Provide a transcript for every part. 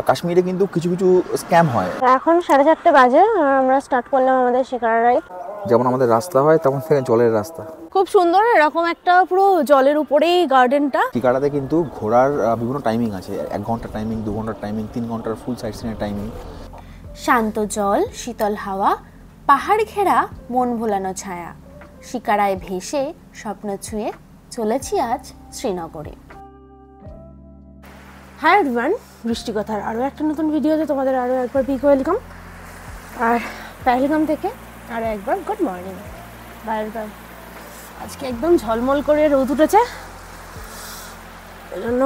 কাশ্মীরে কিন্তু কিছু কিছু স্ক্যাম হয়। এখন 4:30 বাজে, আমরা স্টার্ট করলাম আমাদের শিকারা রাইড। যেমন আমাদের রাস্তা হয় তখন থেকে জলের রাস্তা, খুব সুন্দর, এরকম একটা পুরো জলের উপরেই গার্ডেনটা। শিকারাতে কিন্তু ঘোরার বিভিন্ন টাইমিং আছে, 1 ঘন্টার টাইমিং, 2 ঘন্টার টাইমিং, 3 ঘন্টার ফুল সাইট সিনের টাইমিং। শান্ত জল, শীতল হাওয়া, পাহাড় ঘেরা মন ভোলানো ছায়া, শিকারায় ভেসে স্বপ্ন ছুঁয়ে চলেছি আজ শ্রীনগরে। হাই এভরিওয়ান, বৃষ্টি কথার আরও একটা নতুন ভিডিওতে তোমাদের আরও একবার বিগ ওয়েলকাম। আর পেহেলগাম থেকে আরও একবার গুড মর্নিং। বাইরের আজকে একদম ঝলমল করে রোদ উঠেছে, এই জন্য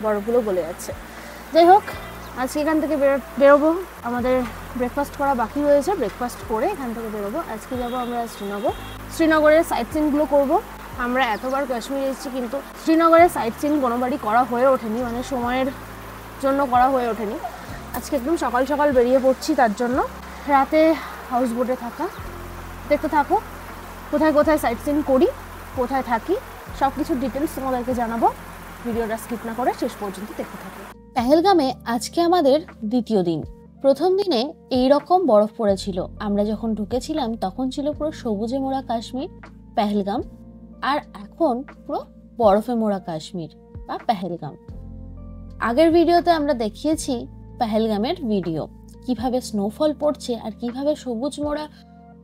বরফগুলো গলে যাচ্ছে। যাই হোক, আজকে এখান থেকে বেরোবো, আমাদের ব্রেকফাস্ট করা বাকি রয়েছে, ব্রেকফাস্ট করে এখান থেকে বেরোবো। আজকে যাবো আমরা শ্রীনগরের সাইট সিনগুলো করবো। আমরা এতবার কাশ্মীর এসেছি কিন্তু শ্রীনগরের সাইট সিন কোনোবারই করা হয়ে ওঠেনি, মানে সময়ের জন্য করা হয়ে ওঠেনি। আজকে একদম সকাল সকাল বেরিয়ে পড়ছি, তার জন্য রাতে হাউস বোটে থাকা। দেখতে থাকো কোথায় কোথায় সাইট সিন করি, কোথায় থাকি, সব কিছু ডিটেলস তোমাদেরকে জানাবো। ভিডিওটা স্কিপ না করে শেষ পর্যন্ত দেখতে থাকো। পেহেলগামে আজকে আমাদের দ্বিতীয় দিন। প্রথম দিনে এই রকম বরফ পড়েছিল, আমরা যখন ঢুকেছিলাম তখন ছিল পুরো সবুজে মোড়া কাশ্মীর পেহেলগাম, আর এখন পুরো বরফে মোড়া কাশ্মীর বা পেহেলগাম। আগের ভিডিওতে আমরা দেখিয়েছি পেহেলগামের ভিডিও, কিভাবে স্নোফল পড়ছে আর কিভাবে সবুজ মোড়া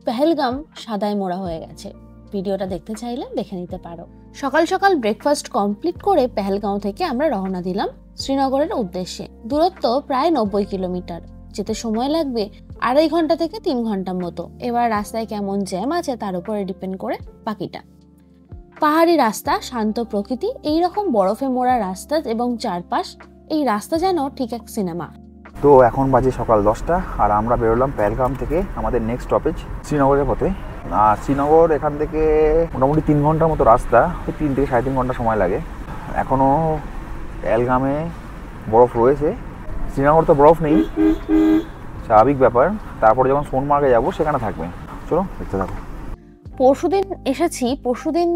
পেহেলগাম সাদায় মোড়া হয়ে গেছে। ভিডিওটা দেখতে চাইলে দেখে নিতে পারো। সকাল সকাল ব্রেকফাস্ট কমপ্লিট করে পেহেলগাঁও থেকে আমরা রওনা দিলাম শ্রীনগরের উদ্দেশ্যে। দূরত্ব প্রায় 90 কিলোমিটার, যেতে সময় লাগবে 2.5 ঘন্টা থেকে 3 ঘন্টার মতো। এবার রাস্তায় কেমন জ্যাম আছে তার উপরে ডিপেন্ড করে বাকিটা। পাহাড়ি রাস্তা, শান্ত প্রকৃতি, এইরকম বরফে মোড়া রাস্তা এবং চারপাশ, এই রাস্তা যেন ঠিক এক সিনেমা। তো এখন বাজে সকাল 10টা আর আমরা বেরোলাম পেহেলগাম থেকে আমাদের নেক্সট স্টপেজ শ্রীনগরের পথে। শ্রীনগর এখান থেকে মোটামুটি 3 ঘন্টার মতো রাস্তা, 3 থেকে 3.5 ঘন্টা সময় লাগে। এখনও পেহেলগামে বরফ রয়েছে, শ্রীনগর তো বরফ নেই, স্বাভাবিক ব্যাপার। তারপরে যখন সোনমার্গে যাবো সেখানে থাকবে। চলো দেখতে থাকো। পরশুদিন এসেছি, পরশুদিন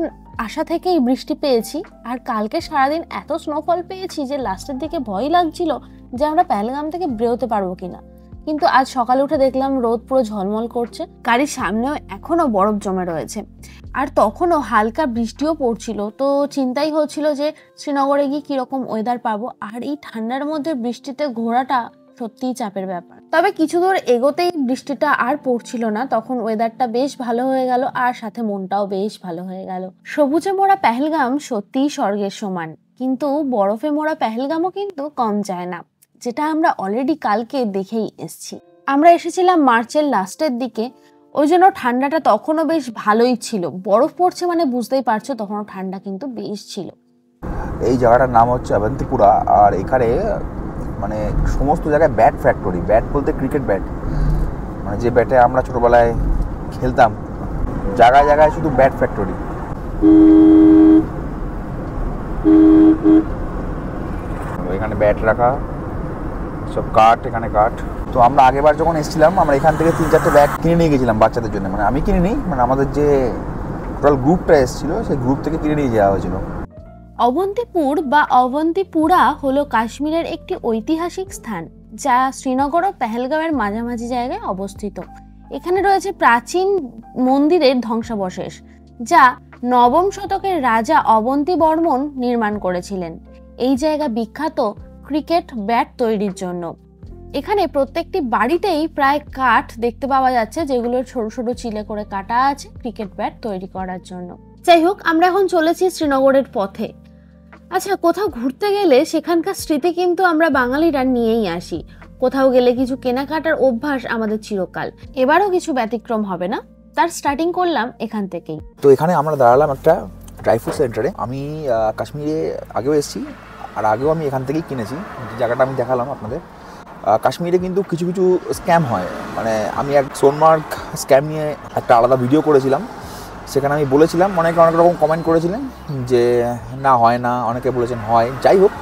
আসা থেকেই বৃষ্টি পেয়েছি, আর কালকে সারাদিন এত স্নোফল পেয়েছি যে লাস্টের দিকে ভয় লাগছিল যে আমরা পেহেলগাম থেকে বেরোতে পারবো কিনা। কিন্তু আজ সকালে উঠে দেখলাম রোদ পুরো ঝলমল করছে, গাড়ির সামনেও এখনো বরফ জমে রয়েছে, আর তখনও হালকা বৃষ্টিও পড়ছিল। তো চিন্তাই হচ্ছিল যে শ্রীনগরে গিয়ে কিরকম ওয়েদার পাবো, আর এই ঠান্ডার মধ্যে বৃষ্টিতে ঘোরাটা সত্যিই চাপের ব্যাপার। তবে কিছু দূর এগোতেই বৃষ্টিটা আর পড়ছিল না, তখন ওয়েদারটা বেশ ভালো হয়ে গেল, আর সাথে মনটাও বেশ ভালো হয়ে গেল। সবুজে মোড়া পেহেলগাম সত্যিই স্বর্গের সমান, কিন্তু বরফে মোড়া পেহেলগামও কিন্তু কম যায় না, যেটা আমরা অলরেডি কালকে দেখেই এসেছি। আমরা এসেছিলাম মার্চের লাস্টের দিকে, ওই জন্য ঠান্ডাটা তখনও বেশ ভালোই ছিল। বরফ পড়ছে মানে বুঝতেই পারছো, তখনও ঠান্ডা কিন্তু বেশ ছিল। এই জায়গাটার নাম হচ্ছে অবন্তিপুরা, আর এখানে মানে সমস্ত জায়গায় ব্যাট ফ্যাক্টরি। ব্যাট বলতে ক্রিকেট ব্যাট, মানে যে ব্যাটে আমরা ছোটোবেলায় খেলতাম, জায়গায় জায়গায় শুধু ব্যাট ফ্যাক্টরি। এখানে ব্যাট রাখা, সব কাঠ, এখানে কাঠ। তো আমরা আগেরবার যখন এসেছিলাম আমরা এখান থেকে 3-4টে ব্যাট কিনে নিয়ে গেছিলাম বাচ্চাদের জন্য, মানে আমি কিনে নিই, মানে আমাদের যে টোটাল গ্রুপটা এসেছিল সেই গ্রুপ থেকে কিনে নিয়ে যাওয়া হয়েছিল। অবন্তিপুর বা অবন্তিপুরা হলো কাশ্মীরের একটি ঐতিহাসিক স্থান, যা শ্রীনগর ও পেহেলগাঁওয়ের মাঝামাঝি জায়গায় অবস্থিত। এখানে রয়েছে প্রাচীন মন্দিরের ধ্বংসাবশেষ, যা 9ম শতকের রাজা অবন্তী বর্মন নির্মাণ করেছিলেন। এই জায়গা বিখ্যাত ক্রিকেট ব্যাট তৈরির জন্য। এখানে প্রত্যেকটি বাড়িতেই প্রায় কাঠ দেখতে পাওয়া যাচ্ছে, যেগুলো ছোট ছোট চিলে করে কাটা আছে ক্রিকেট ব্যাট তৈরি করার জন্য। যাই হোক, আমরা এখন চলেছি শ্রীনগরের পথে। আচ্ছা, কোথাও ঘুরতে গেলে সেখানকার স্মৃতি কিন্তু আমরা বাঙালিরা নিয়েই আসি। কোথাও গেলে কিছু কেনাকাটার অভ্যাস আমাদের চিরকাল, এবারও কিছু ব্যতিক্রম হবে না। তার স্টার্টিং করলাম এখান থেকেই। তো এখানে আমরা দাঁড়ালাম একটা ড্রাই ফ্রুট সেন্টারে। আমি কাশ্মীরে আগেও এসেছি, আর আগেও আমি এখান থেকেই কিনেছি, যে জায়গাটা আমি দেখালাম আপনাদের। কাশ্মীরে কিন্তু কিছু কিছু স্ক্যাম হয়, মানে আমি এক সোনমার্গ স্ক্যাম নিয়ে একটা আলাদা ভিডিও করেছিলাম, সেখানে আমি বলেছিলাম, অনেকে অনেক রকম কমেন্ট করেছিলেন যে না হয় না, অনেকে বলেছেন হয়। যাই হোক,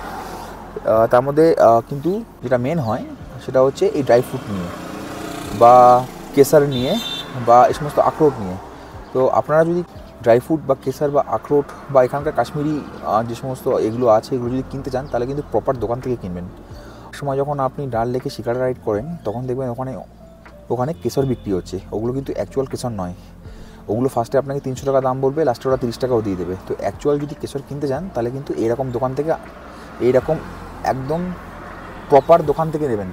তার মধ্যে কিন্তু যেটা মেন হয় সেটা হচ্ছে এই ড্রাই ফ্রুট নিয়ে বা কেসার নিয়ে বা এই সমস্ত আখরোট নিয়ে। তো আপনারা যদি ড্রাই ফ্রুট বা কেসার বা আখরোট বা এখানকার কাশ্মীরি যে সমস্ত এগুলো আছে, এগুলো যদি কিনতে চান তাহলে কিন্তু প্রপার দোকান থেকে কিনবেন। সময় যখন আপনি ডাল লেকে শিকারা রাইড করেন তখন দেখবেন ওখানে কেশর বিক্রি হচ্ছে। ওগুলো কিন্তু অ্যাকচুয়াল কেশর নয়, ওগুলো ফার্স্টে আপনাকে 300 টাকা দাম বলবে, লাস্টে ওরা 30 টাকাও দিয়ে দেবে। তো অ্যাকচুয়াল যদি কেশর কিনতে চান তাহলে কিন্তু এরকম দোকান থেকে, এইরকম একদম প্রপার দোকান থেকে নেবেন।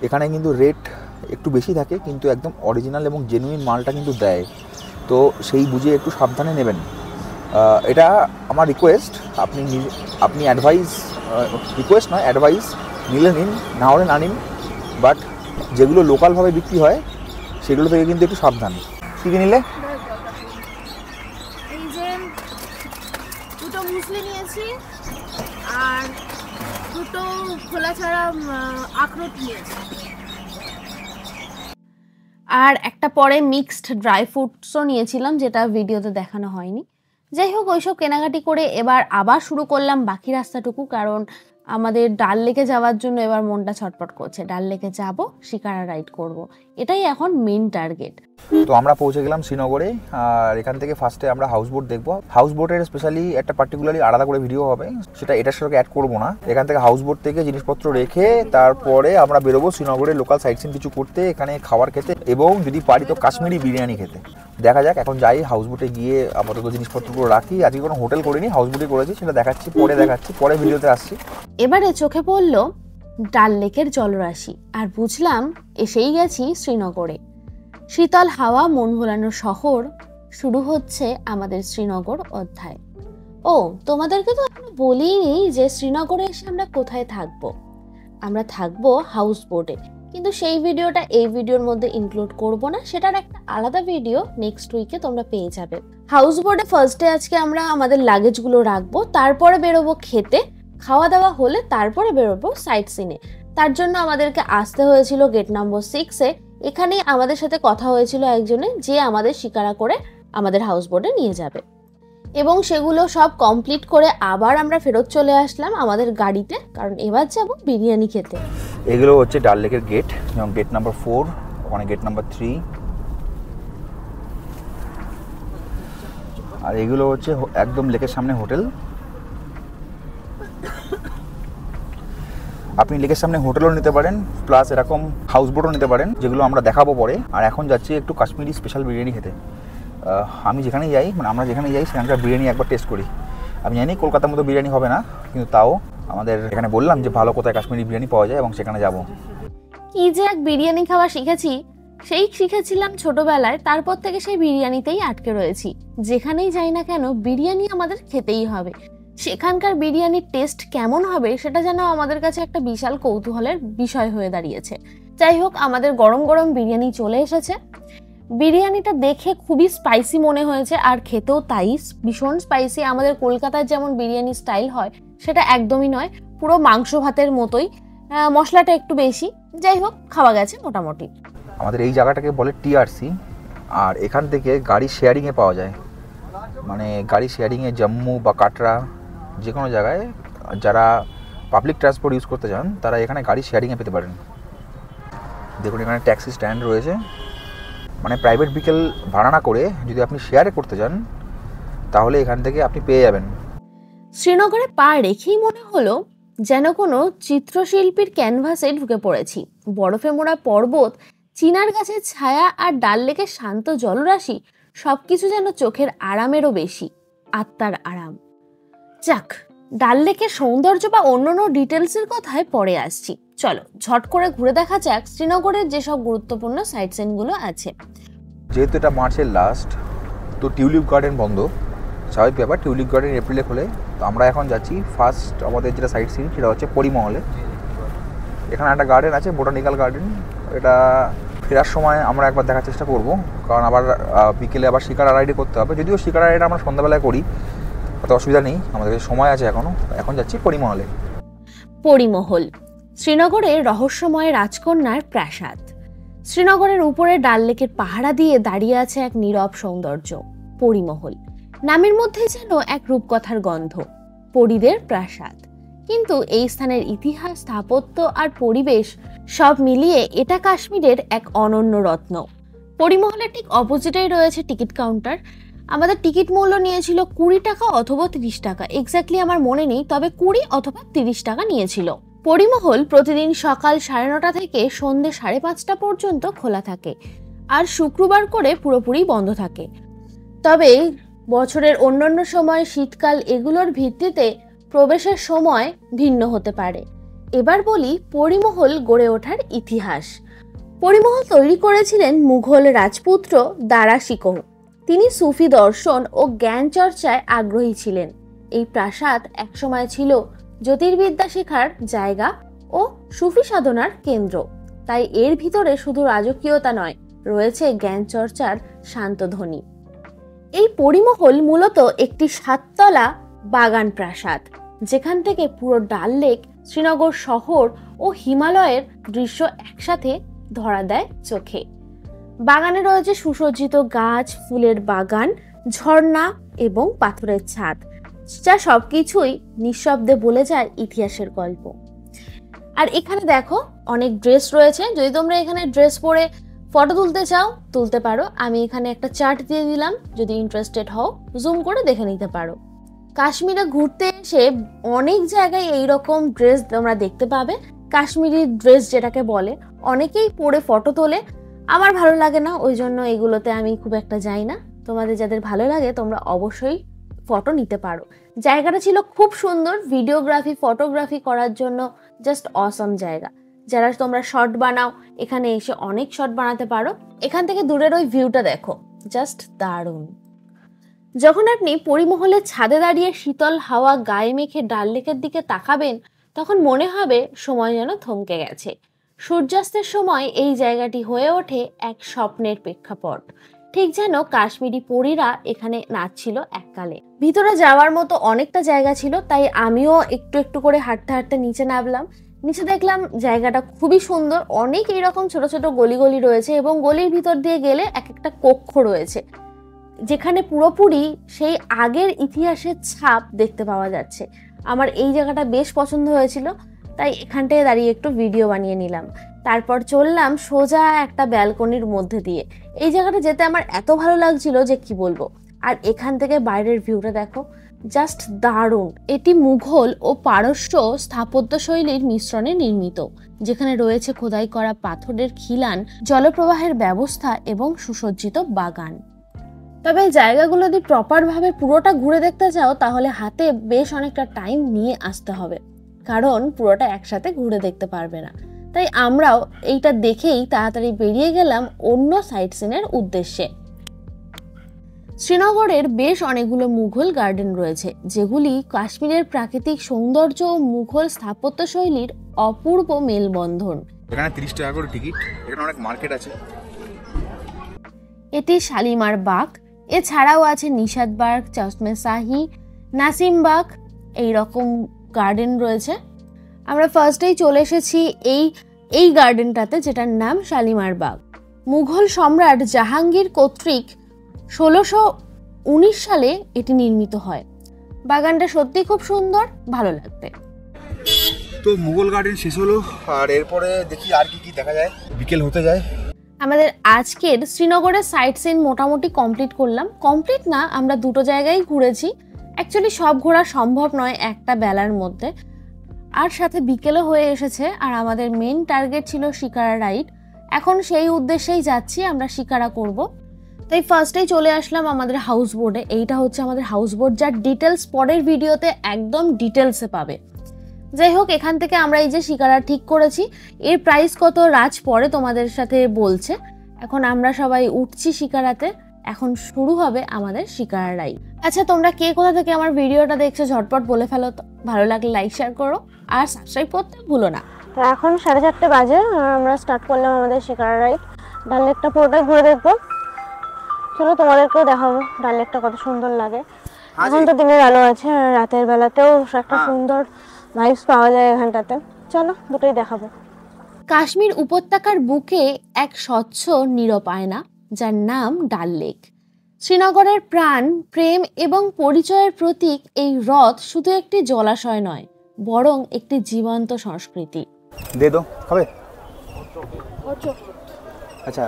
এখানে কিন্তু রেট একটু বেশি থাকে, কিন্তু একদম অরিজিনাল এবং জেনুইন মালটা কিন্তু দেয়। তো সেই বুঝে একটু সাবধানে নেবেন। এটা আমার রিকোয়েস্ট, আপনি রিকোয়েস্ট নয়, অ্যাডভাইস নিলে নিন, না হলে না নিন। বাট যেগুলো লোকালভাবে বিক্রি হয় সেগুলো থেকে কিন্তু একটু সাবধান। কী নিলে? এই যে দুটো মুসলি নিয়েছি আর দুটো খোলা ছাড়া আখরোট নিয়েছি, আর একটা পরে মিক্সড ড্রাই ফ্রুটসও নিয়েছিলাম, যেটা ভিডিওতে দেখানো হয়নি। যাই হোক, ওইসব কেনাকাটি করে এবার আবার শুরু করলাম বাকি রাস্তাটুকু, কারণ আমাদের ডাল লেকে যাওয়ার জন্য এবার মনটা ছটপট করছে। ডাল লেকে যাব, শিকারা রাইড করব, এটাই এখন মেন টার্গেট। তো আমরা পৌঁছে গেলাম শ্রীনগরে, আর এখান থেকে ফার্স্টে আমরা হাউস বোট দেখবো। হাউস বোটের স্পেশালি একটা পার্টিকুলারলি আলাদা করে ভিডিও হবে, সেটা এটার সঙ্গে অ্যাড করবো না। এখান থেকে হাউস বোট থেকে জিনিসপত্র রেখে তারপরে আমরা বেরোবো শ্রীনগরের লোকাল সাইট সিন কিছু করতে, এখানে খাবার খেতে, এবং যদি পারি তো কাশ্মীরি বিরিয়ানি খেতে। দেখা যাক, এখন যাই হাউস বোটে গিয়ে আপাতত জিনিসপত্রগুলো রাখি। আজকে কোনো হোটেল করিনি, হাউস বোটে করেছি, সেটা দেখাচ্ছি, পরে ভিডিওতে আসছি। এবারে চোখে পড়লো ডাল লেকের জলরাশি, আর বুঝলাম এসেই গেছি শ্রীনগরে। শীতল হাওয়া, মন ভোলানো শহর, শুরু হচ্ছে আমাদের শ্রীনগর অধ্যায়। ও, তোমাদেরকে তো এখনো বলিনি যে শ্রীনগরে এসে আমরা কোথায় থাকবো। আমরা থাকবো হাউস বোটে, কিন্তু সেই ভিডিওটা এই ভিডিওর মধ্যে ইনক্লুড করব না, সেটার একটা আলাদা ভিডিও নেক্সট উইকে তোমরা পেয়ে যাবে। হাউস বোটে ফার্স্টে আজকে আমরা আমাদের লাগেজগুলো রাখবো, তারপরে বেরোবো খেতে, খাওয়া দাওয়া হলে তারপরে বেরোবো সাইট সিনে। তার জন্য আমাদেরকে আসতে হয়েছিল গেট নাম্বার 6-এ। এখানেই আমাদের সাথে কথা হয়েছিল একজনে, যে আমাদের শিকারা করে আমাদের হাউস বোটে নিয়ে যাবে, এবং সেগুলো সব কমপ্লিট করে আবার আমরা ফেরত চলে আসলাম আমাদের গাড়িতে, কারণ এবার যাব বিরিয়ানি খেতে। এগুলো হচ্ছে ডাল লেকের গেট, যেমন গেট নাম্বার 4, ওখানে গেট নাম্বার 3, আর এগুলো হচ্ছে একদম লেকের সামনে হোটেল। আপনি লেকের সামনে হোটেলও নিতে পারেন, প্লাস এরকম হাউস বোটও নিতে পারেন, যেগুলো আমরা দেখাবো পরে। আর এখন যাচ্ছি একটু কাশ্মীরি স্পেশাল বিরিয়ানি খেতে। আমি যেখানেই যাই, মানে আমরা যেখানেই যাই সেখানকার বিরিয়ানি একবার টেস্ট করি। আমি জানি কলকাতার মতো বিরিয়ানি হবে না, কিন্তু তাও আমাদের এখানে বললাম যে ভালো কোথায় কাশ্মীরি বিরিয়ানি পাওয়া যায়, এবং সেখানে যাব। কি যে এক বিরিয়ানি খাওয়া শিখেছি, শিখেছিলাম ছোটবেলায়, তারপর থেকে সেই বিরিয়ানিতেই আটকে রয়েছি। যেখানেই যাই না কেন বিরিয়ানি আমাদের খেতেই হবে। সেখানকার বিরিয়ানির টেস্ট কেমন হবে সেটা যেন আমাদের কাছে একটা বিশাল কৌতূহলের বিষয় হয়ে দাঁড়িয়েছে। যাই হোক, আমাদের গরম গরম বিরিয়ানি চলে এসেছে। বিরিয়ানিটা দেখে খুবই স্পাইসি মনে হয়েছে, আর খেতেও তাই, ভীষণ স্পাইসি। আমাদের কলকাতার যেমন বিরিয়ানি স্টাইল হয় সেটা একদমই নয়, পুরো মাংস ভাতের মতোই, মশলাটা একটু বেশি। যাই হোক, খাওয়া গেছে মোটামুটি। আমাদের এই জায়গাটাকে বলে টিআরসি, আর এখান থেকে গাড়ি শেয়ারিংয়ে পাওয়া যায়। মানে গাড়ি শেয়ারিংয়ে জম্মু বা কাটরা, যে কোনো জায়গায় যারা পাবলিক ট্রান্সপোর্ট ইউজ করতে চান তারা এখানে গাড়ি শেয়ারিংয়ে পেতে পারেন। দেখুন, এখানে ট্যাক্সি স্ট্যান্ড রয়েছে, মানে প্রাইভেট ভেহিকেল ভাড়া না করে যদি আপনি শেয়ারে করতে চান তাহলে এখান থেকে আপনি পেয়ে যাবেন। শ্রীনগরে পা রেখেই মনে হলো যেন কোনো চিত্রশিল্পীর ক্যানভাসে ঢুকে পড়েছি। বরফে মোড়া পর্বত, চিনার গাছের ছায়া আর ডাল লেকের শান্ত জলরাশি, সবকিছু যেন চোখের আরামেরও বেশি, আত্মার আরাম। যাক, ডাল লেকের সৌন্দর্য বা অন্যান্য ডিটেলসের কথায় পরে আসছি। চলো ঝট করে ঘুরে দেখা যাক শ্রীনগরের যেসব গুরুত্বপূর্ণ সাইট সিনগুলো আছে। যেহেতু এটা মার্চের লাস্ট, তো টিউলিপ গার্ডেন বন্ধ, স্বাভাবিক ব্যাপার। টিউলিপ গার্ডেন এপ্রিলে খোলে। তো আমরা এখন যাচ্ছি ফার্স্ট, আমাদের যেটা সাইট সিন সেটা হচ্ছে পরিমহলে। এখানে একটা গার্ডেন আছে, বোটানিক্যাল গার্ডেন। এটা ফেরার সময় আমরা একবার দেখার চেষ্টা করব, কারণ আবার বিকেলে আবার শিকারা রাইডে করতে হবে। যদিও শিকারা রাইড আমরা সন্ধ্যাবেলায় করি, অত অসুবিধা নেই, আমাদের সময় আছে এখনও। এখন যাচ্ছি পরিমহলে। পরিমহল, শ্রীনগরের রহস্যময় রাজকন্যার প্রাসাদ। শ্রীনগরের উপরে ডাল লেকের পাহারা দিয়ে দাঁড়িয়ে আছে এক নীরব সৌন্দর্য, পরিমহল। নামের মধ্যে যেন এক রূপকথার গন্ধ, পরীদের প্রাসাদ। কিন্তু এই স্থানের ইতিহাস, স্থাপত্য আর পরিবেশ সব মিলিয়ে এটা কাশ্মীরের এক অনন্য রত্ন। পরিমহলের ঠিক অপোজিটেই রয়েছে টিকিট কাউন্টার। আমাদের টিকিট মূল্য নিয়েছিল 20 টাকা অথবা 30 টাকা, এক্স্যাক্টলি আমার মনে নেই, তবে 20 অথবা 30 টাকা নিয়েছিল। পরিমহল প্রতিদিন সকাল 9:30 থেকে সন্ধ্যে 5:30 পর্যন্ত খোলা থাকে আর শুক্রবার করে পুরোপুরি বন্ধ থাকে। তবে বছরের অন্যান্য সময় শীতকাল এগুলোর ভিত্তিতে প্রবেশের সময় ভিন্ন হতে পারে। এবার বলি পরিমহল গড়ে ওঠার ইতিহাস। পরিমহল তৈরি করেছিলেন মুঘল রাজপুত্র দারা শিকোহ। তিনি সুফি দর্শন ও জ্ঞান চর্চায় আগ্রহী ছিলেন। এই প্রাসাদ একসময় ছিল জ্যোতির্বিদ্যা শেখার জায়গা ও সুফি সাধনার কেন্দ্র। তাই এর ভিতরে শুধু রাজকীয়তা নয়, রয়েছে জ্ঞান চর্চার শান্ত ধ্বনি। এই পরিমহল মূলত একটি 7তলা বাগান প্রাসাদ, যেখান থেকে পুরো ডাল লেক, শ্রীনগর শহর ও হিমালয়ের দৃশ্য একসাথে ধরা দেয় চোখে। বাগানে রয়েছে সুসজ্জিত গাছ, ফুলের বাগান, ঝর্ণা এবং পাথরের ছাদ, যা সবকিছুই নিঃশব্দে বলে যায় ইতিহাসের গল্প। আর এখানে দেখো অনেক ড্রেস রয়েছে। যদি তোমরা এখানে ড্রেস পরে ফটো তুলতে চাও তুলতে পারো। আমি এখানে একটা চার্ট দিয়ে দিলাম, যদি ইন্টারেস্টেড হও জুম করে দেখে নিতে পারো। কাশ্মীরে ঘুরতে এসে অনেক জায়গায় এইরকম ড্রেস তোমরা দেখতে পাবে। কাশ্মীরি ড্রেস যেটাকে বলে, অনেকেই পরে ফটো তোলে। আমার ভালো লাগে না, ওই জন্য এগুলোতে আমি খুব একটা যাই না। তোমাদের যাদের ভালো লাগে তোমরা অবশ্যই ফটো নিতে পারো। জায়গাটা ছিল খুব সুন্দর, ভিডিওগ্রাফি, ফটোগ্রাফি করার জন্য জাস্ট অসম জায়গা। যারা তোমরা শর্ট বানাও, এখানে এসে অনেক শর্ট বানাতে পারো। এখান থেকে দূরের ওই ভিউটা দেখো, জাস্ট দারুণ। যখন আপনি পরিমহলের ছাদে দাঁড়িয়ে শীতল হাওয়া গায়ে মেখে ডাল লেকের দিকে তাকাবেন, তখন মনে হবে সময় যেন থমকে গেছে। সূর্যাস্তের সময় এই জায়গাটি হয়ে ওঠে এক স্বপ্নের প্রেক্ষাপট, ঠিক যেন কাশ্মীরি পরীরা এখানে নাচছিল এককালে। ভিতরে যাওয়ার মতো অনেকটা জায়গা ছিল, তাই আমিও একটু একটু করে হাঁটতে হাঁটতে নিচে নামলাম। নিচে দেখলাম জায়গাটা খুবই সুন্দর, অনেক এইরকম ছোট ছোট গলি গলি রয়েছে এবং গলির ভিতর দিয়ে গেলে এক একটা কক্ষ রয়েছে, যেখানে পুরোপুরি সেই আগের ইতিহাসের ছাপ দেখতে পাওয়া যাচ্ছে। আমার এই জায়গাটা বেশ পছন্দ হয়েছিল, তাই এখানটায় দাঁড়িয়ে একটু ভিডিও বানিয়ে নিলাম। তারপর চললাম সোজা একটা ব্যালকনির মধ্যে দিয়ে। এই জায়গাটা যেতে আমার এত ভালো লাগছিল যে কি বলবো। আর এখান থেকে বাইরের ভিউটা দেখো, জাস্ট দারুণ। এটি মুঘল ও পারস্য স্থাপত্য শৈলীর মিশ্রণে নির্মিত, যেখানে রয়েছে খোদাই করা পাথরের খিলান, জলপ্রবাহের ব্যবস্থা এবং সুসজ্জিত বাগান। তবে জায়গাগুলো যদি প্রপার ভাবে পুরোটা ঘুরে দেখতে চাও, তাহলে হাতে বেশ অনেকটা টাইম নিয়ে আসতে হবে, কারণ পুরোটা একসাথে ঘুরে দেখতে পারবে না। তাই আমরাও এইটা দেখেই তাড়াতাড়ি বেরিয়ে গেলাম অন্য সাইট সিনের উদ্দেশ্যে। শ্রীনগরের বেশ অনেকগুলো মুঘল গার্ডেন রয়েছে, যেগুলি কাশ্মীরের প্রাকৃতিক সৌন্দর্য ও মুঘল স্থাপত্য শৈলীর অপূর্ব মেলবন্ধন। এখানে 30 টাকা করে টিকিট। এখানে অনেক মার্কেট আছে। এটি শালিমার বাগ, এছাড়াও আছে নিশাদ বাগ, চশমে শাহি, নাসিমবাগ, এইরকম গার্ডেন রয়েছে। আমরা ফার্স্টেই চলে এসেছি এই গার্ডেনটাতে, যেটার নাম শালিমার বাগ। মুঘল সম্রাট জাহাঙ্গীর কর্তৃক 1619 সালে এটি নির্মিত হয়। বাগানটা সত্যি খুব সুন্দর, ভালো লাগবে। তো মুঘল গার্ডেন শেষ হলো, আর এরপরে দেখি আর কি কি দেখা যায়। বিকেল হতে যায়। আমাদের আজকের শ্রীনগরের সাইট সিন মোটামুটি কমপ্লিট করলাম। কমপ্লিট না, আমরা দুটো জায়গায় ঘুরেছি। অ্যাকচুয়ালি সব ঘোরা সম্ভব নয় একটা বেলার মধ্যে, আর সাথে বিকেলও হয়ে এসেছে। আর আমাদের মেন টার্গেট ছিল শিকারা রাইড। এখন সেই উদ্দেশ্যেই যাচ্ছি, আমরা শিকারা করব। তাই ফার্স্টেই চলে আসলাম আমাদের হাউস বোটে। এইটা হচ্ছে আমাদের হাউস বোট, যার ডিটেলস পরের ভিডিওতে একদম ডিটেলসে পাবে। যাই হোক, এখান থেকে আমরা এই যে শিকারা ঠিক করেছি, এর প্রাইস কত রাজ পরে তোমাদের সাথে বলছে। এখন আমরা সবাই উঠছি শিকারাতে। এখন শুরু হবে আমাদের শিকারা রাইড। আচ্ছা, তোমরা কে কোথা থেকে আমার ভিডিওটা দেখছো ঝটপট বলে ফেলো তো। ভালো লাগলে লাইক শেয়ার করো আর সাবস্ক্রাইব করতে ভুলো না। তো এখন 4:30 বাজে, আমরা স্টার্ট করলাম আমাদের শিকারা রাইড। ডাল লেকটা পুরোটাই ঘুরে দেখবো। চলো তোমাদেরকেও দেখাবো ডাল লেকটা কত সুন্দর লাগে। এখন তো দিনের আলো আছে, আর রাতের বেলাতেও একটা সুন্দর ভাইবস পাওয়া যায় এখানটাতে। চলো দুটোই দেখাবো। কাশ্মীর উপত্যকার বুকে এক স্বচ্ছ নীরব আয়না, যার নাম ডাল লেক। শ্রীনগরের প্রাণ, প্রেম এবং পরিচয়ের প্রতীক এই হ্রদ শুধু একটি জলাশয় নয়, বরং একটি জীবন্ত সংস্কৃতি। দে দো, খাবে? আচ্ছা,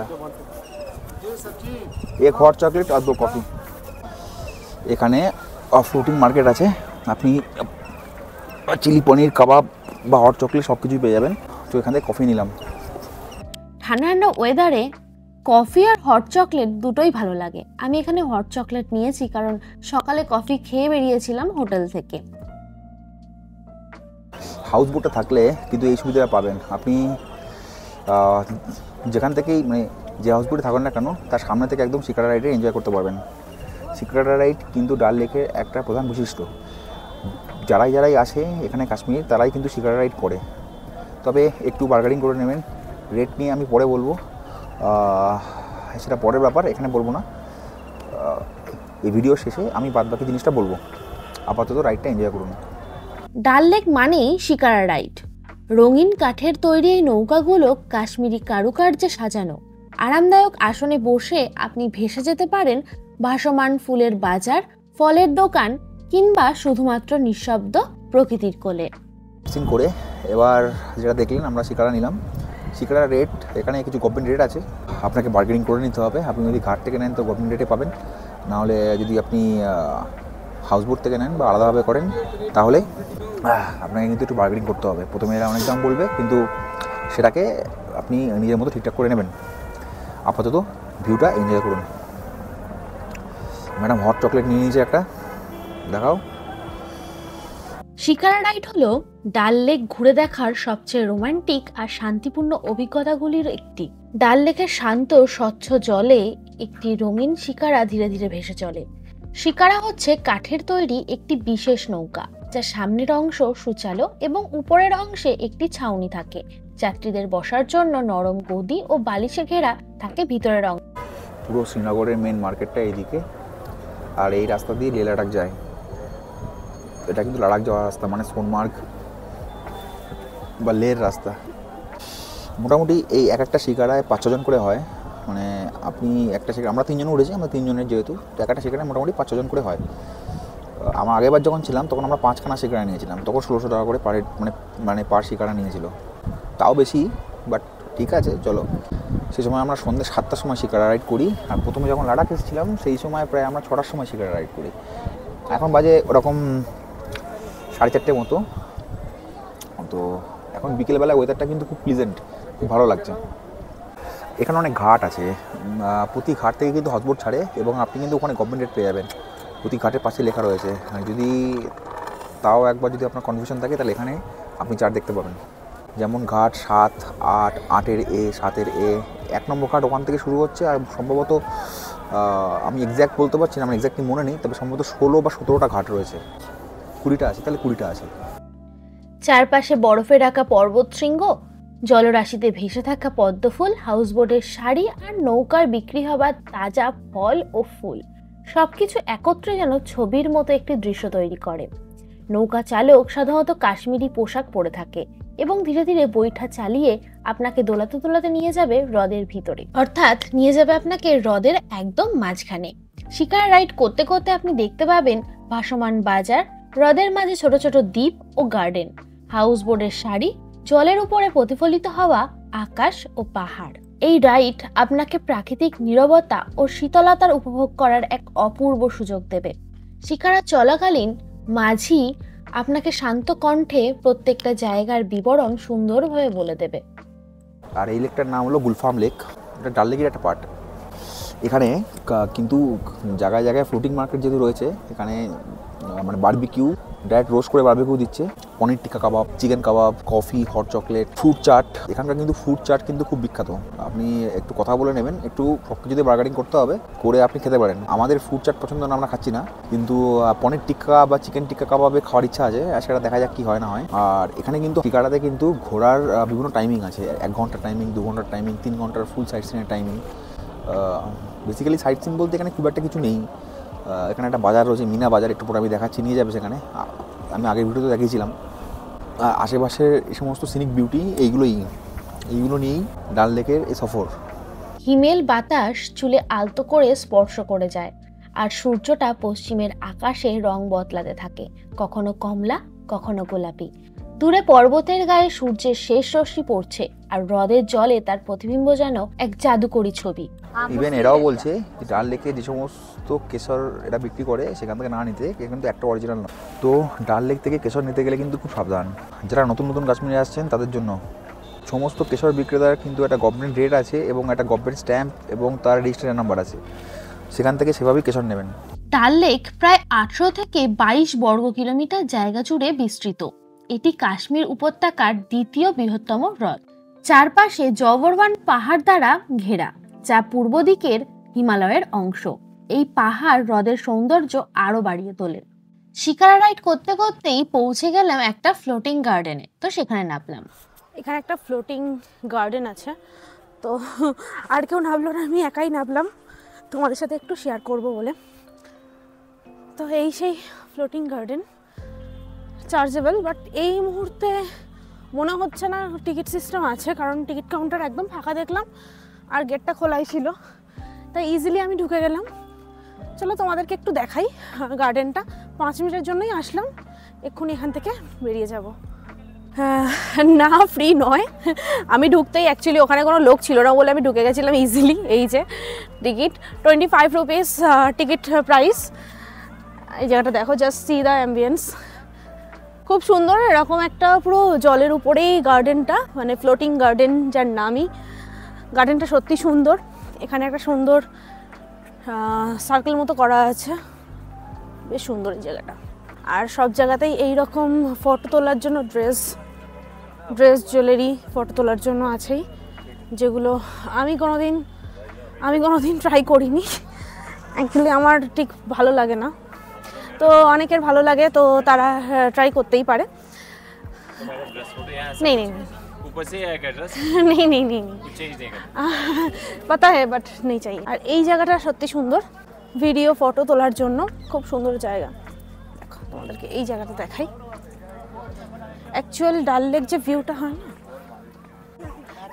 এক হট চকলেট আর 2 কফি। এখানে ফ্লোটিং মার্কেট আছে। আপনি চিলি পনির, কাবাব, বা হট চকলেট সব কিছুই পেয়ে যাবেন। তো এখান থেকে কফি নিলাম। ঠান্ডা ঠান্ডা ওয়েদারে কফি আর হট চকলেট দুটোই ভালো লাগে। আমি এখানে হট চকলেট নিয়েছি কারণ সকালে কফি খেয়ে বেরিয়েছিলাম হোটেল থেকে। হাউস বোটে থাকলে কিন্তু এই সুবিধাটা পাবেন, আপনি যেখান থেকেই মানে যে হাউস বোটে থাকুন না কেন তার সামনে থেকে একদম শিকারা রাইডে এনজয় করতে পারবেন। শিকারা রাইড কিন্তু ডাল লেকের একটা প্রধান বৈশিষ্ট্য। যারাই আসে এখানে কাশ্মীর তারাই কিন্তু শিকারা রাইড করে, তবে একটু বার্গেনিং করে নেবেন। রেট নিয়ে আমি পরে বলবো, সেটা পরের ব্যাপার, এখানে বলবো না। এই ভিডিও শেষে আমি বাদবাকি জিনিসটা বলবো। আপাতত রাইডটা এনজয় করুন। ডাল লেক মানেই শিকারা রাইড। রঙিন কাঠের তৈরি এই নৌকাগুলো কাশ্মীরি কারুকার্যে সাজানো। আরামদায়ক আসনে বসে আপনি ভেসে যেতে পারেন ভাসমান ফুলের বাজার, ফলের দোকান কিংবা শুধুমাত্র নিঃশব্দ প্রকৃতির কোলে। করে এবার যেটা দেখলেন আমরা শিকারা নিলাম। শিকারা রেট এখানে কিছু গভর্নমেন্ট রেট আছে, আপনাকে বার্গেনিং করে নিতে হবে। আপনি যদি ঘাট থেকে নেন তো গভর্নমেন্ট রেটে পাবেন, নাহলে যদি আপনি হাউসবোট থেকে নেন বা আলাদাভাবে করেন তাহলে আপনাকে কিন্তু একটু বার্গেনিং করতে হবে। প্রথমে এরা অনেক দাম বলবে, কিন্তু সেটাকে আপনি নিজের মতো ঠিকঠাক করে নেবেন। আপাতত ভিউটা এনজয় করুন। ম্যাডাম হট চকলেট নিয়ে নিয়েছে একটা, দেখাও। শিকারা রাইড হলো ডাল লেক ঘুরে দেখার সবচেয়ে রোমান্টিক আর শান্তিপূর্ণ অভিজ্ঞতাগুলির একটি। ডাল লেকের শান্ত স্বচ্ছ জলে একটি রঙিন শিকারা ধীরে ধীরে ভেসে চলে। শিকারা হচ্ছে কাঠের তৈরি একটি বিশেষ নৌকা, যার সামনের অংশ সুচালো এবং উপরের অংশে একটি ছাউনি থাকে। যাত্রীদের বসার জন্য নরম গদি ও বালিশে ঘেরা থাকে ভিতরের অংশ। পুরো শ্রীনগরের মেন মার্কেটটা এইদিকে, আর এই রাস্তা দিয়ে লে লাদাখ যায়। এটা কিন্তু লাদাখ যাওয়ার রাস্তা, মানে সোনমার্গ বা লের রাস্তা। মোটামুটি এই এক একটা শিকারায় 5-6 জন করে হয়। মানে আপনি একটা শিকারা, আমরা 3 জন উঠেছি, আমরা 3 জনের যেহেতু, তো একটা শিকারায় মোটামুটি 5-6 জন করে হয়। আমার আগেরবার যখন ছিলাম তখন আমরা 5খানা শিকারা নিয়েছিলাম, তখন 1600 টাকা করে পার মানে পার শিকারা নিয়েছিল। তাও বেশি, বাট ঠিক আছে চলো। সেই সময় আমরা সন্ধ্যে 7টার সময় শিকারা রাইড করি, আর প্রথমে যখন লাদাখ এসেছিলাম সেই সময় প্রায় আমরা 6টার সময় শিকারা রাইড করি। এখন বাজে ওরকম 4:30 মতো। তো এখন বিকেলবেলা ওয়েদারটা কিন্তু খুব প্লিজেন্ট, খুব ভালো লাগছে। এখানে অনেক ঘাট আছে, প্রতি ঘাট থেকে কিন্তু হাউসবোট ছাড়ে এবং আপনি কিন্তু ওখানে গভর্নমেন্ট রেট পেয়ে যাবেন। প্রতি ঘাটের পাশে লেখা রয়েছে, যদি তাও একবার যদি আপনার কনফিউশন থাকে তাহলে এখানে আপনি চার্ট দেখতে পাবেন। যেমন ঘাট 7, 8, 8-এর A, 7-এর A, 1 নম্বর ঘাট ওখান থেকে শুরু হচ্ছে। আর সম্ভবত আমি এক্স্যাক্ট বলতে পারছি না, আমার এক্স্যাক্টলি মনে নেই, তবে সম্ভবত 16 বা 17টা ঘাট রয়েছে। 20টা আছে, তাহলে 20টা আছে। চারপাশে বরফে ঢাকা পর্বত শৃঙ্গ, জলরাশিতে ভেসে থাকা পদ্মফুল, হাউসবোটের শাড়ি আর নৌকার বিক্রি হওয়া তাজা ফল ও ফুল, সবকিছু একত্রে যেন ছবির মতো একটি দৃশ্য তৈরি করে। নৌকা চালক সাধারণত কাশ্মীরি পোশাক পরে থাকে এবং ধীরে ধীরে বৈঠা চালিয়ে আপনাকে দোলাতে দোলাতে নিয়ে যাবে হ্রদের ভিতরে, অর্থাৎ নিয়ে যাবে আপনাকে হ্রদের একদম মাঝখানে। শিকারা রাইড করতে করতে আপনি দেখতে পাবেন ভাসমান বাজার, হ্রদের মাঝে ছোট ছোট দ্বীপ ও গার্ডেন, হাউসবোটের শাড়ি, জলের উপরে প্রতিফলিত হওয়া আকাশ ও পাহাড়। এই রাইড আপনাকে প্রাকৃতিক নীরবতা ও শীতলতার উপভোগ করার এক অপূর্ব সুযোগ দেবে। শিকারা চলাকালীন মাঝি আপনাকে শান্ত কণ্ঠে প্রত্যেকটা জায়গার বিবরণ সুন্দরভাবে বলে দেবে। আর এই লেকটার নাম হলো গুলফাম লেক, এটা ডাল লেকের একটা পার্ট। এখানে কিন্তু জায়গায় জায়গায় ফ্লোটিং মার্কেট যেহেতু রয়েছে, এখানে মানে বারবিকিউ, ডাইরেক্ট রোস্ট করে বারবিকিউ দিচ্ছে, paneer tikka kebab, chicken kebab, coffee, hot chocolate, fruit chaat. এখানকার কিন্তু ফ্রুট চাট কিন্তু খুব বিখ্যাত। আপনি একটু কথা বলে নেবেন, একটু সব কিছুতে বার্গেনিং করতে হবে, করে আপনি খেতে পারেন। আমাদের ফ্রুট চাট পছন্দ না, আমরা খাচ্ছি না, কিন্তু পনির টিক্কা বা চিকেন টিক্কা কাবাবে খাওয়ার ইচ্ছা আছে, সেটা দেখা যাক কি হয় না হয়। আর এখানে কিন্তু শিকারাতে কিন্তু ঘোরার বিভিন্ন টাইমিং আছে, 1 ঘন্টার টাইমিং, 2 ঘন্টার টাইমিং, 3 ঘন্টার ফুল সাইট সিনের টাইমিং। বেসিক্যালি সাইট সিন বলতে এখানে খুব একটা কিছু নেই। এখানে একটা বাজার রয়েছে, মিনা বাজার, একটু পরে আমি দেখাচ্ছি, নিয়ে যাবে সেখানে। আমি আগের ভিডিওতে দেখিয়েছিলাম। আশেপাশের এই সমস্ত সিনিক বিউটি এইগুলো নিয়েই ডাল লেকের এই সফর। হিমেল বাতাস চুলে আলতো করে স্পর্শ করে যায়, আর সূর্যটা পশ্চিমের আকাশে রং বদলাতে থাকে, কখনো কমলা, কখনো গোলাপি। দূরে পর্বতের গায়ে সূর্যের শেষ রশ্মি পড়ছে আর হ্রদের জলে তার প্রতিবিম্ব যেন এক জাদুকরী ছবি। ইভেন এরাও বলছে যে ডাল লেকে যে সমস্ত কেশর এরা বিক্রি করে সেখান থেকে না নিতে, কিন্তু একটা অরিজিনাল না। তো ডাল লেক থেকে কেশর নিতে গেলে কিন্তু খুব সাবধান। যারা নতুন নতুন কাশ্মীরে আসছেন তাদের জন্য সমস্ত কেশর বিক্রেতার কিন্তু একটা গভর্নমেন্ট রেট আছে এবং একটা গভর্নমেন্ট স্ট্যাম্প এবং তার রেজিস্ট্রেশন নাম্বার আছে, সেখান থেকে সেভাবেই কেশর নেবেন। ডাল লেক প্রায় 18 থেকে 22 বর্গ কিলোমিটার জায়গা জুড়ে বিস্তৃত। এটি কাশ্মীর উপত্যকার দ্বিতীয় বৃহত্তম হ্রদ। চারপাশে জবরওয়ান পাহাড় দ্বারা ঘেরা, যা পূর্ব দিকের হিমালয়ের অংশ। এই পাহাড় হ্রদের সৌন্দর্য আরো বাড়িয়ে তোলে। শিকারা রাইড করতে করতেই পৌঁছে গেলাম একটা ফ্লোটিং গার্ডেনে, তো সেখানে নামলাম। এখানে একটা ফ্লোটিং গার্ডেন আছে, তো আর কেউ নামলো না, আমি একাই নামলাম তোমাদের সাথে একটু শেয়ার করব বলে। তো এই সেই ফ্লোটিং গার্ডেন, চার্জেবল, বাট এই মুহূর্তে মনে হচ্ছে না টিকিট সিস্টেম আছে, কারণ টিকিট কাউন্টার একদম ফাঁকা দেখলাম আর গেটটা খোলাই ছিল, তাই ইজিলি আমি ঢুকে গেলাম। চলো তোমাদেরকে একটু দেখাই গার্ডেনটা। 5 মিনিটের জন্যই আসলাম, এক্ষুনি এখান থেকে বেরিয়ে যাব। না, ফ্রি নয়। আমি ঢুকতেই অ্যাকচুয়ালি ওখানে কোনো লোক ছিল না বলে আমি ঢুকে গেছিলাম ইজিলি। এই যে টিকিট 25 রুপিস টিকিট প্রাইস। এই জায়গাটা দেখো, জাস্ট সি দ্য অ্যাম্বিয়েন্স, খুব সুন্দর। এরকম একটা পুরো জলের উপরেই গার্ডেনটা, মানে ফ্লোটিং গার্ডেন যার নামই। গার্ডেনটা সত্যি সুন্দর। এখানে একটা সুন্দর সার্কেল মতো করা আছে, বেশ সুন্দর এই জায়গাটা। আর সব জায়গাতেই এইরকম ফটো তোলার জন্য ড্রেস জুয়েলারি ফটো তোলার জন্য আছেই, যেগুলো আমি কোনোদিন ট্রাই করিনি। অ্যাকচুয়ালি আমার ঠিক ভালো লাগে না, তো অনেকের ভালো লাগে, তো তারা ট্রাই করতেই পারে। नहीं नहीं ऊपर से आएगा ड्रेस नहीं नहीं नहीं कुछ चेंज नहीं करना पता है बट नहीं चाहिए। আর এই জায়গাটা সত্যি সুন্দর, ভিডিও ফটো তোলার জন্য খুব সুন্দর জায়গা। দেখো তোমাদেরকে এই জায়গাটা দেখাই। অ্যাকচুয়াল ডাল লেক যে ভিউটা হয় না,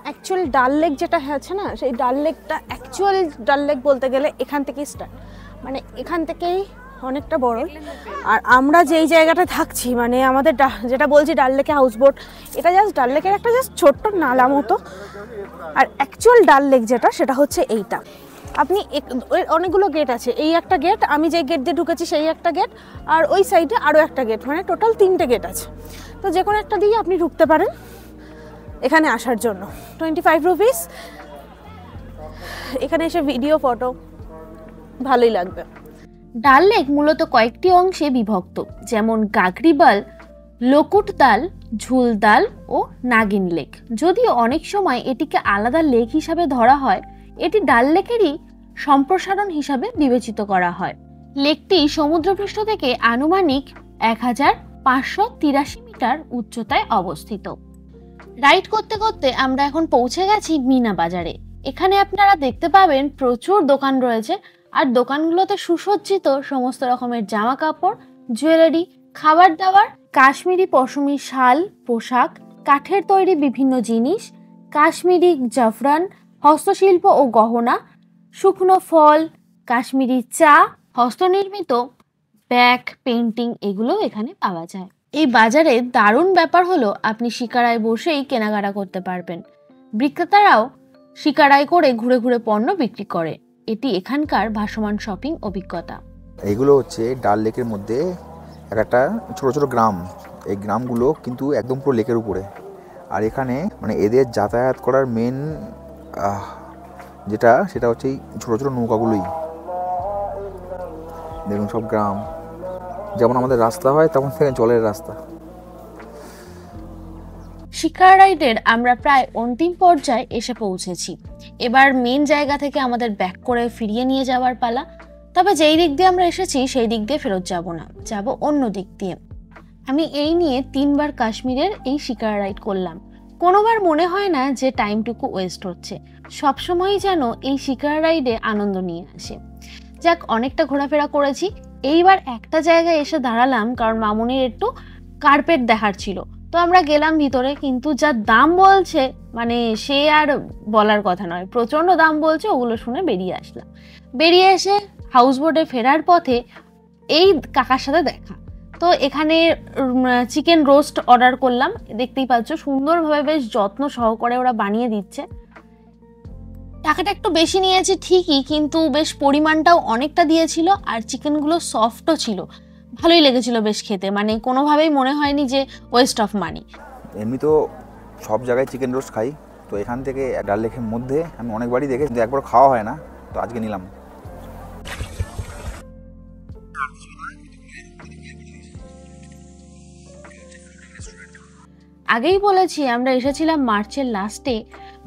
অ্যাকচুয়াল ডাল লেক যেটা আছে না, সেই ডাল লেকটা অ্যাকচুয়াল ডাল লেক বলতে গেলে এখান থেকেই স্টার্ট, মানে এখান থেকেই অনেকটা বড়। আর আমরা যেই জায়গাটা থাকছি, মানে আমাদের যেটা বলছি ডাল লেকে হাউস বোট, এটা জাস্ট ডাল লেকের একটা জাস্ট ছোট্ট নালা মতো। আর অ্যাকচুয়াল ডাল লেক যেটা, সেটা হচ্ছে এইটা। আপনি অনেকগুলো গেট আছে, এই একটা গেট, আমি যে গেট দিয়ে ঢুকেছি সেই একটা গেট, আর ওই সাইডে আরও একটা গেট, মানে টোটাল 3টে গেট আছে। তো যে কোনো একটা দিয়ে আপনি ঢুকতে পারেন এখানে আসার জন্য। 25 রুপিস। এখানে এসে ভিডিও ফটো ভালোই লাগবে। ডাল লেক মূলত কয়েকটি অংশে বিভক্ত, যেমন গাগরিবাল, লোকুটদাল, ঝুলদাল ও নাগিন লেক। যদিও অনেক সময় এটিকে আলাদা লেক হিসাবে ধরা হয়, এটি ডাল লেকেরই সম্প্রসারণ হিসাবে বিবেচিত করা হয়। লেকটি সমুদ্রপৃষ্ঠ থেকে আনুমানিক 1583 মিটার উচ্চতায় অবস্থিত। রাইড করতে করতে আমরা এখন পৌঁছে গেছি মিনা বাজারে। এখানে আপনারা দেখতে পাবেন প্রচুর দোকান রয়েছে, আর দোকানগুলোতে সুসজ্জিত সমস্ত রকমের জামা কাপড়, জুয়েলারি, খাবার দাবার, কাশ্মীরি পশমি শাল, পোশাক, কাঠের তৈরি বিভিন্ন জিনিস, কাশ্মীরি জাফরান, হস্তশিল্প ও গহনা, শুকনো ফল, কাশ্মীরি চা, হস্তনির্মিত ব্যাগ, পেন্টিং, এগুলো এখানে পাওয়া যায়। এই বাজারে দারুণ ব্যাপার হলো আপনি শিকারায় বসেই কেনাকাটা করতে পারবেন। বিক্রেতারাও শিকারায় করে ঘুরে ঘুরে পণ্য বিক্রি করে। এটি এখানকার ভাসমান শপিং অভিজ্ঞতা। এইগুলো হচ্ছে ডাল লেকের মধ্যে একটা ছোট ছোট গ্রাম। এই গ্রামগুলো কিন্তু একদম পুরো লেকের উপরে। আর এখানে মানে এদের যাতায়াত করার মেন সেটা হচ্ছে এই ছোটো ছোটো নৌকাগুলোই। দেখুন সব গ্রাম, যেমন আমাদের রাস্তা হয় তেমন থেকে জলের রাস্তা। শিকারা রাইডের আমরা প্রায় অন্তিম পর্যায়ে এসে পৌঁছেছি। এবার মেন জায়গা থেকে আমাদের ব্যাক করে ফিরিয়ে নিয়ে যাওয়ার পালা। তবে যেই দিক দিয়ে আমরা এসেছি সেই দিক দিয়ে ফেরত যাব না, যাব অন্য দিক দিয়ে। আমি এই নিয়ে 3বার কাশ্মীরের এই শিকারা রাইড করলাম। কোনোবার মনে হয় না যে টাইমটুকু ওয়েস্ট হচ্ছে, সবসময়ই যেন এই শিকারা রাইডে আনন্দ নিয়ে আসে। যাক, অনেকটা ঘোরাফেরা করেছি। এইবার একটা জায়গায় এসে দাঁড়ালাম, কারণ মামুনির একটু কার্পেট দেখার ছিল। তো আমরা গেলাম ভিতরে, কিন্তু যা দাম বলছে মানে সে আর বলার কথা নয়, প্রচন্ড দাম বলছে। ওগুলো শুনে বেরিয়ে আসলাম। বেরিয়ে এসে হাউস বোটে ফেরার পথে এই কাকার সাথে দেখা। তো এখানে চিকেন রোস্ট অর্ডার করলাম, দেখতেই পাচ্ছ সুন্দরভাবে বেশ যত্ন সহকারে ওরা বানিয়ে দিচ্ছে। টাকাটা একটু বেশি নিয়েছে ঠিকই, কিন্তু বেশ পরিমাণটাও অনেকটা দিয়েছিল, আর চিকেনগুলো সফটও ছিল, ভালোই লেগেছিল বেশ খেতে, মানে কোনোভাবেই মনে হয়নি যে ওয়েস্ট অফ মানি। এমনি তো সব জায়গায় চিকেন রোস্ট খাই, তো এখান থেকে ডাল লেকের মধ্যে আমি অনেকবারই দেখে, কিন্তু একবার খাওয়া হয় না, তো আজকে নিলাম। আগেই বলেছি আমরা এসেছিলাম মার্চের লাস্টে,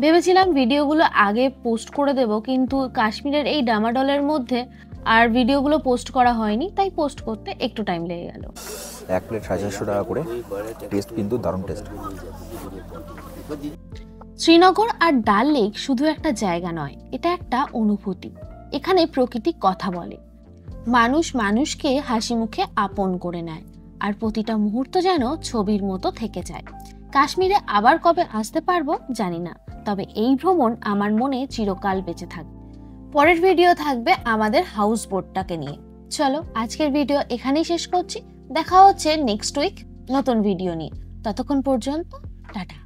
ভেবেছিলাম ভিডিওগুলো আগে পোস্ট করে দেব, কিন্তু কাশ্মীরের এই ডামাডলের মধ্যে আর ভিডিওগুলো পোস্ট করা হয়নি, তাই পোস্ট করতে একটু টাইম লেগে গেল। 1 প্লেট 450 টাকা করে, টেস্ট কিন্তু দারুণ টেস্ট। শ্রীনগর আর ডাল লেক শুধু একটা জায়গা নয়, এটা একটা অনুভূতি। এখানে প্রকৃতি কথা বলে, মানুষ মানুষকে হাসি মুখে আপন করে নেয়, আর প্রতিটা মুহূর্ত যেন ছবির মতো থেকে যায়। কাশ্মীরে আবার কবে আসতে পারবো জানি না, তবে এই ভ্রমণ আমার মনে চিরকাল বেঁচে থাকবে। পরের ভিডিও থাকবে আমাদের হাউস বোটটাকে নিয়ে। চলো আজকের ভিডিও এখানেই শেষ করছি, দেখা হচ্ছে নেক্সট উইক নতুন ভিডিও নিয়ে। ততক্ষণ পর্যন্ত টাটা।